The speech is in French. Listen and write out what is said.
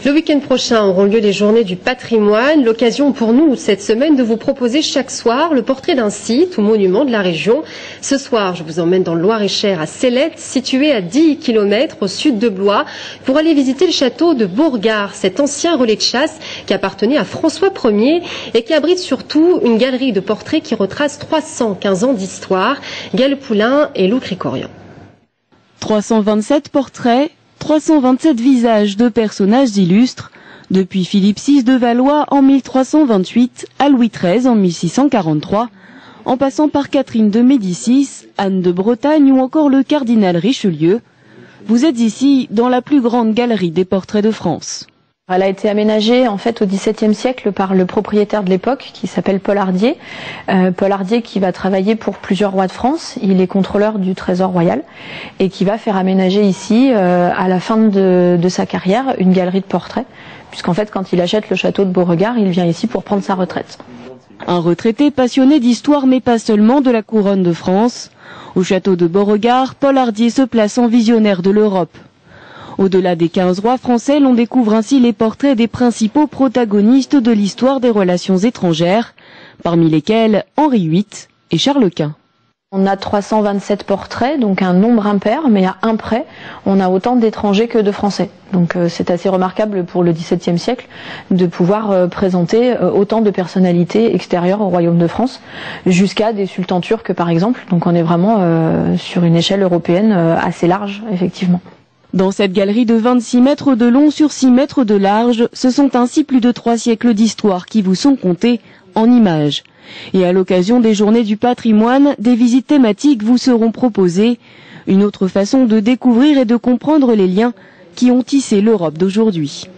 Le week-end prochain auront lieu les journées du patrimoine. L'occasion pour nous cette semaine de vous proposer chaque soir le portrait d'un site ou monument de la région. Ce soir, je vous emmène dans le Loir-et-Cher à Célette, situé à 10 km au sud de Blois, pour aller visiter le château de Beauregard, cet ancien relais de chasse qui appartenait à François Ier et qui abrite surtout une galerie de portraits qui retrace 315 ans d'histoire. Gaël Poulain et Lou Cricorian. 327 portraits, 327 visages de personnages illustres, depuis Philippe VI de Valois en 1328 à Louis XIII en 1643, en passant par Catherine de Médicis, Anne de Bretagne ou encore le cardinal Richelieu. Vous êtes ici dans la plus grande galerie des portraits de France. Elle a été aménagée en fait au XVIIe siècle par le propriétaire de l'époque qui s'appelle Paul Hardier. Paul Hardier qui va travailler pour plusieurs rois de France. Il est contrôleur du Trésor royal et qui va faire aménager ici à la fin de sa carrière une galerie de portraits. Puisqu'en fait quand il achète le château de Beauregard, il vient ici pour prendre sa retraite. Un retraité passionné d'histoire mais pas seulement de la couronne de France. Au château de Beauregard, Paul Hardier se place en visionnaire de l'Europe. Au-delà des 15 rois français, l'on découvre ainsi les portraits des principaux protagonistes de l'histoire des relations étrangères, parmi lesquels Henri VIII et Charles Quint. On a 327 portraits, donc un nombre impair, mais à un près, on a autant d'étrangers que de Français. Donc c'est assez remarquable pour le XVIIe siècle de pouvoir présenter autant de personnalités extérieures au royaume de France, jusqu'à des sultans turcs par exemple. Donc on est vraiment sur une échelle européenne assez large, effectivement. Dans cette galerie de 26 mètres de long sur 6 mètres de large, ce sont ainsi plus de 3 siècles d'histoire qui vous sont comptés en images. Et à l'occasion des journées du patrimoine, des visites thématiques vous seront proposées. Une autre façon de découvrir et de comprendre les liens qui ont tissé l'Europe d'aujourd'hui.